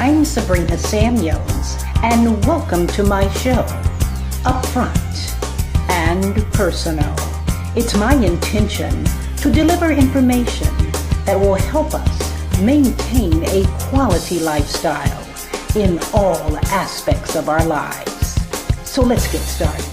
I'm Sabrina Samuels, and welcome to my show, Upfront and Personal. It's my intention to deliver information that will help us maintain a quality lifestyle in all aspects of our lives. So let's get started.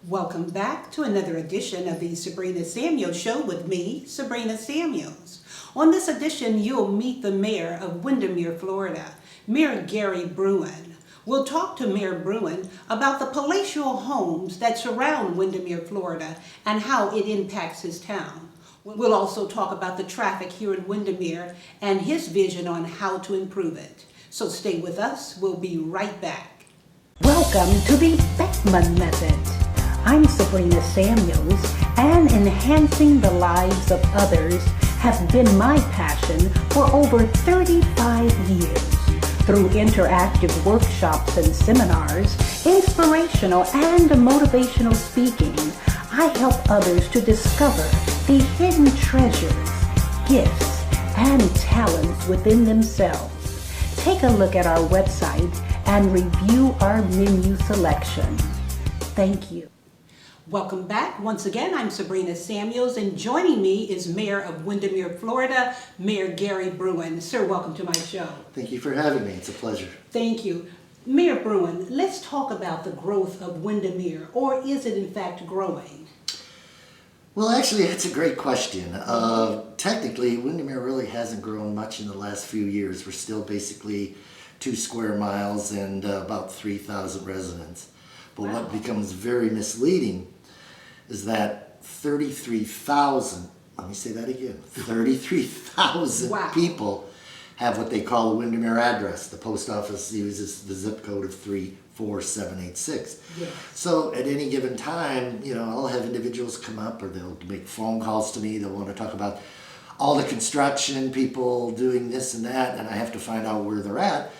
Welcome back to another edition of the Sabrina Samuels Show with me, Sabrina Samuels. On this edition, you'll meet the Mayor of Windermere, Florida, Mayor Gary Bruhn. We'll talk to Mayor Bruhn about the palatial homes that surround Windermere, Florida, and how it impacts his town. We'll also talk about the traffic here in Windermere and his vision on how to improve it. So stay with us. We'll be right back. Welcome to the Beckman Method. I'm Sabrina Samuels, and enhancing the lives of others has been my passion for over 35 years. Through interactive workshops and seminars, inspirational and motivational speaking, I help others to discover the hidden treasures, gifts, and talents within themselves. Take a look at our website and review our menu selection. Thank you. Welcome back. Once again, I'm Sabrina Samuels, and joining me is Mayor of Windermere, Florida, Mayor Gary Bruhn. Sir, welcome to my show. Thank you for having me. It's a pleasure. Thank you. Mayor Bruhn, let's talk about the growth of Windermere, or is it in fact growing? Well, actually, that's a great question. Technically, Windermere really hasn't grown much in the last few years. We're still basically 2 square miles and about 3,000 residents. But Wow. What becomes very misleading is that 33,000, let me say that again, 33,000 Wow. people have what they call a Windermere address. The post office uses the zip code of 34786. Yes. So at any given time, I'll have individuals come up or they'll make phone calls to me. They'll want to talk about all the construction, people doing this and that, and I have to find out where they're at.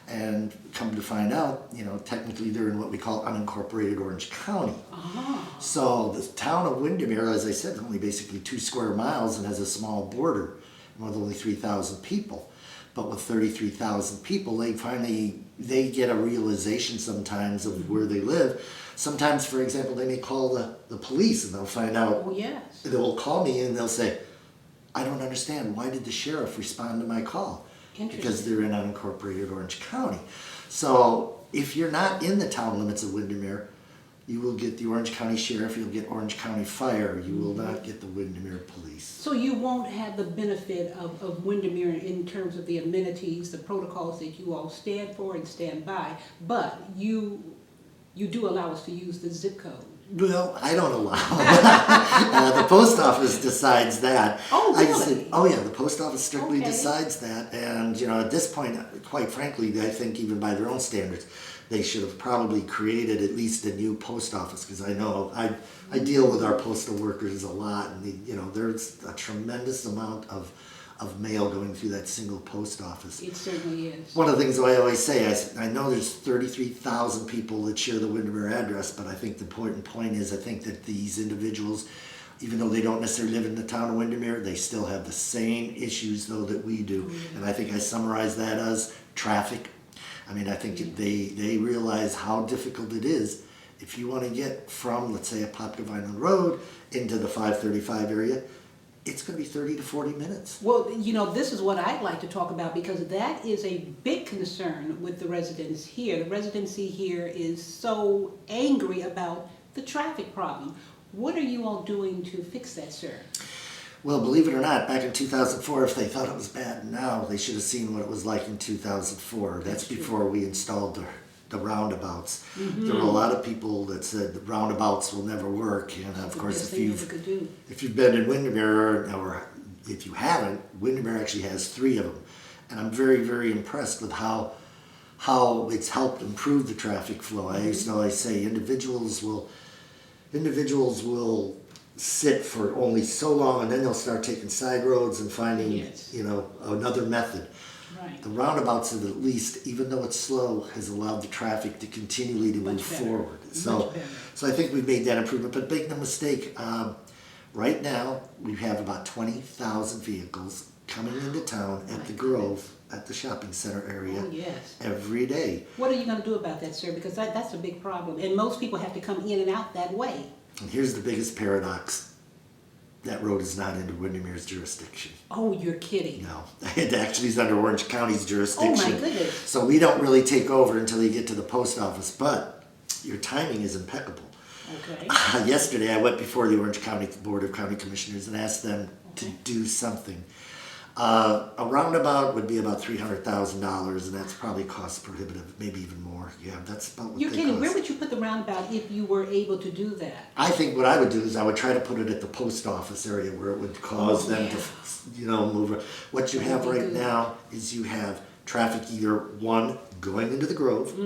And come to find out, technically they're in what we call unincorporated Orange County. Oh. So the town of Windermere, as I said, is only basically 2 square miles and has a small border with only 3,000 people. But with 33,000 people, they get a realization sometimes of where they live. Sometimes, for example, they may call the police and they'll find out. Oh, yes. They'll call me and they'll say, I don't understand. Why did the sheriff respond to my call? Because they're in unincorporated Orange County. So if you're not in the town limits of Windermere, you will get the Orange County Sheriff, you'll get Orange County Fire, you will not get the Windermere Police. So you won't have the benefit of Windermere in terms of the amenities, the protocols that you all stand for and stand by, but you do allow us to use the zip code. Well, I don't allow. The post office decides that. Oh, really? The post office strictly decides that. And, at this point, quite frankly, I think even by their own standards, they should have probably created at least a new post office, because I know I deal with our postal workers a lot, and there's a tremendous amount of mail going through that single post office. It certainly is. One of the things I always say, I know there's 33,000 people that share the Windermere address, but I think the important point is I think that these individuals, even though they don't necessarily live in the town of Windermere, they still have the same issues though that we do. Mm-hmm. And I think I summarize that as traffic. I think they realize how difficult it is if you want to get from, let's say, a Poplar Island Road into the 535 area. It's going to be 30 to 40 minutes. Well, this is what I'd like to talk about, because that is a big concern with the residents here. The residency here is so angry about the traffic problem. What are you all doing to fix that, sir? Well, believe it or not, back in 2004, if they thought it was bad now, they should have seen what it was like in 2004. That's before we installed the roundabouts. Mm-hmm. There were a lot of people that said the roundabouts will never work, and of course, if you've been in Windermere, or if you haven't, Windermere actually has 3 of them, and I'm very, very impressed with how it's helped improve the traffic flow. Mm-hmm. I say individuals will sit for only so long, and then they'll start taking side roads and finding another method. Right. The roundabouts have at least, even though it's slow, has allowed the traffic to continually to move forward. So I think we've made that improvement. But make no mistake, right now we have about 20,000 vehicles coming into town at the Grove, at the shopping center area Oh, yes. every day. What are you going to do about that, sir? Because that's a big problem. And most people have to come in and out that way. And here's the biggest paradox. That road is not into Windermere's jurisdiction. Oh, you're kidding. No, it actually is under Orange County's jurisdiction. Oh, my goodness. So we don't really take over until you get to the post office, but your timing is impeccable. Okay. Yesterday I went before the Orange County Board of County Commissioners and asked them to do something. A roundabout would be about $300,000, and that's probably cost prohibitive, maybe even more. Yeah, that's about what You're they kidding. cost. Where would you put the roundabout if you were able to do that? I think what I would do is I would try to put it at the post office area where it would cause them to, move. What you have right now is you have traffic either one, going into the Grove,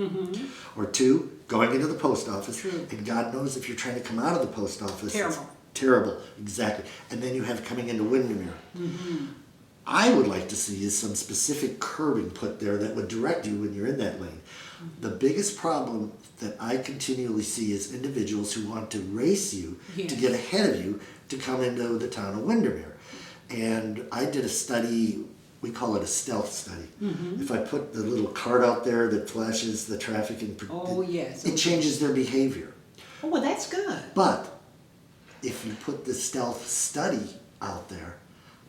or two, going into the post office. True. And God knows if you're trying to come out of the post office. Terrible. It's terrible, exactly. And then you have coming into Windermere. I would like to see is some specific curbing put there that would direct you when you're in that lane. The biggest problem that I continually see is individuals who want to race you to get ahead of you to come into the town of Windermere. And I did a study, we call it a stealth study. If I put the little card out there that flashes the traffic, and it changes their behavior. Oh, well, that's good. But if you put the stealth study out there,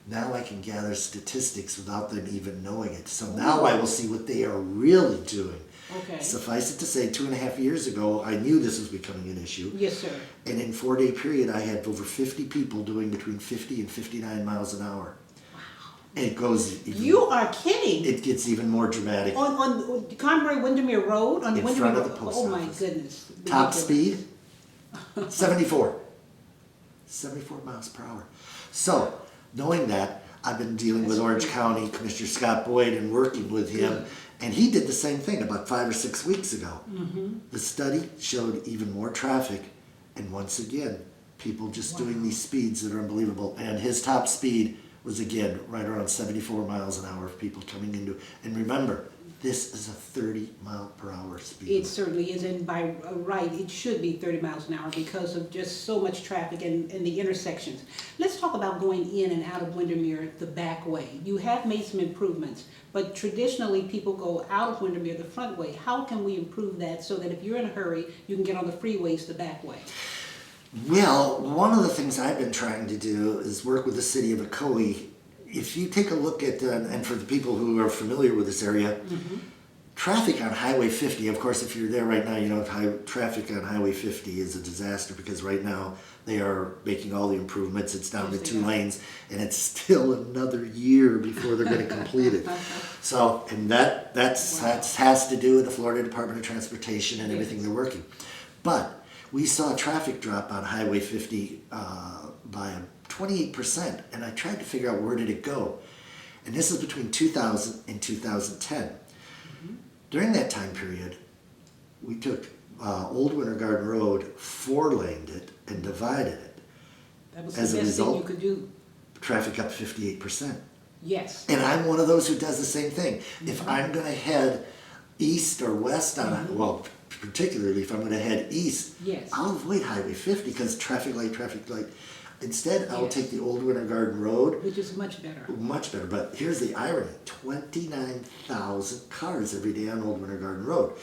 now I can gather statistics without them even knowing it. So now I will see what they are really doing. Okay. Suffice it to say, 2.5 years ago, I knew this was becoming an issue. Yes, sir. And in a 4-day period, I had over 50 people doing between 50 and 59 miles an hour. Wow. And it goes even, You are kidding. It gets even more dramatic. On Conway Windermere Road? On In Windermere front of the Road? post Oh, my office. goodness. Top Ridiculous. speed, 74. 74 miles per hour. So, knowing that, I've been dealing with Orange County Commissioner Scott Boyd and working with him, and he did the same thing about 5 or 6 weeks ago. The study showed even more traffic, and once again, people just doing these speeds that are unbelievable. And his top speed was again right around 74 miles an hour of people coming into. And remember, this is a 30-mile-per-hour speed. It certainly is, and by right, it should be 30 miles an hour because of just so much traffic and the intersections. Let's talk about going in and out of Windermere the back way. You have made some improvements, but traditionally people go out of Windermere the front way. How can we improve that so that if you're in a hurry, you can get on the freeways the back way? Well, one of the things I've been trying to do is work with the city of Ocoee. If you take a look at, and for the people who are familiar with this area, traffic on Highway 50, of course, if you're there right now, you know traffic on Highway 50 is a disaster because right now they are making all the improvements. It's down to 2 lanes, and it's still another year before they're going to complete it. So, and that has to do with the Florida Department of Transportation and everything they're working. But we saw a traffic drop on Highway 50 by 28%, and I tried to figure out where did it go. And this is between 2000 and 2010. During that time period, we took Old Winter Garden Road, 4-laned it, and divided it. That was As the a best thing you result, could do. traffic up 58%. Yes. And I'm one of those who does the same thing. If I'm going to head east or west on, well, particularly if I'm going to head east, I'll avoid Highway 50 because traffic light. Instead, I'll take the Old Winter Garden Road. Which is much better. Much better. But here's the irony. 29,000 cars every day on Old Winter Garden Road.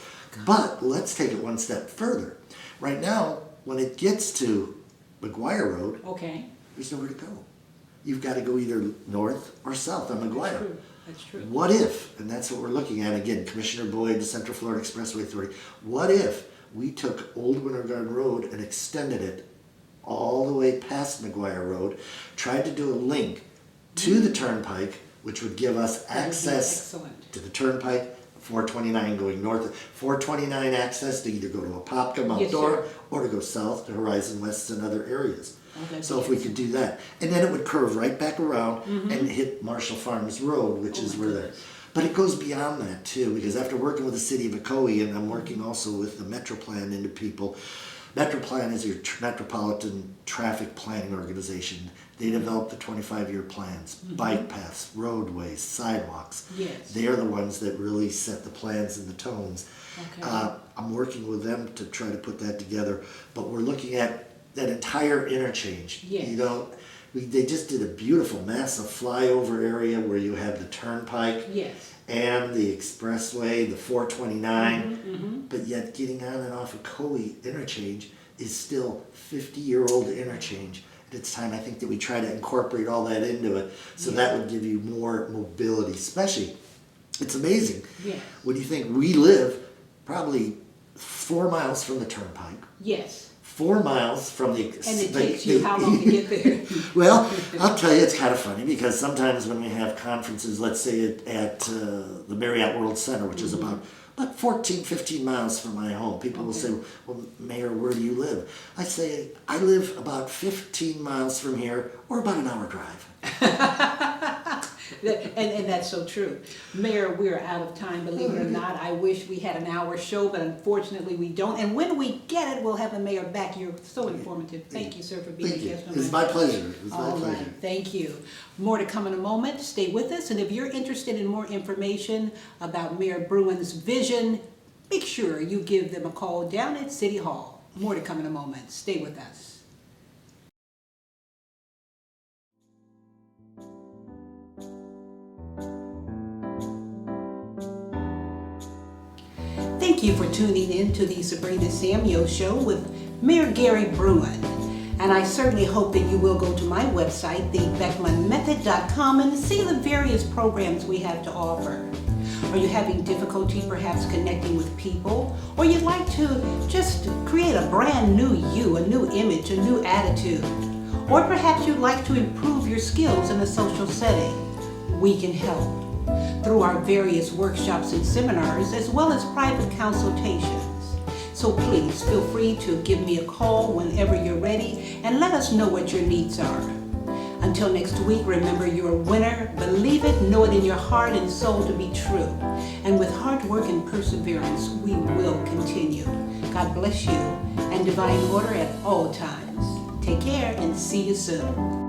But let's take it one step further. Right now, when it gets to McGuire Road, there's nowhere to go. You've got to go either north or south on McGuire. That's true. What if, and that's what we're looking at, again, Commissioner Boyd, the Central Florida Expressway Authority, what if we took Old Winter Garden Road and extended it all the way past McGuire Road, tried to do a link to the Turnpike, which would give us access to the Turnpike, 429 going north, 429 access to either go to Apopka, Mount Dora, or to go south to Horizon West and other areas. So if we could do that. And then it would curve right back around and hit Marshall Farms Road, which is where they're. But it goes beyond that too, because after working with the city of Ocoee, and I'm working also with the Metro Plan into people, Metro Plan is your Metropolitan Traffic Planning Organization. They develop the 25-year plans, bike paths, roadways, sidewalks. They are the ones that really set the plans and the tones. I'm working with them to try to put that together, but we're looking at that entire interchange. You know, They just did a beautiful, massive flyover area where you have the turnpike Yes. and the expressway, the 429, but yet getting on and off of Coe interchange is still 50-year-old interchange. It's time, I think, that we try to incorporate all that into it, so that would give you more mobility, especially, it's amazing. Yes. What do you think? We live probably 4 miles from the turnpike, Yes. 4 miles from the... And it takes you how long to get there? Well, I'll tell you, it's kind of funny, because sometimes when we have conferences, let's say at the Marriott World Center, which is about 14, 15 miles from my home. People will say, well, Mayor, where do you live? I say, I live about 15 miles from here, or about an hour drive. And that's so true. Mayor, we're out of time, believe it or not. I wish we had an hour show, but unfortunately we don't. And when we get it, we'll have the mayor back. You're so informative. Thank you, sir, for being a guest. It's my pleasure. It's my pleasure. Right. Thank you. More to come in a moment. Stay with us. And if you're interested in more information about Mayor Bruhn's vision, make sure you give them a call down at City Hall. More to come in a moment. Stay with us. Thank you for tuning in to the Sabrina Samuels Show with Mayor Gary Bruhn. And I certainly hope that you will go to my website, thebeckmanmethod.com, and see the various programs we have to offer. Are you having difficulty perhaps connecting with people? Or you'd like to just create a brand new you, a new image, a new attitude? Or perhaps you'd like to improve your skills in a social setting? We can help through our various workshops and seminars, as well as private consultations. So please feel free to give me a call whenever you're ready and let us know what your needs are. Until next week, remember, you're a winner. Believe it, know it in your heart and soul to be true. And with hard work and perseverance, we will continue. God bless you and divine order at all times. Take care and see you soon.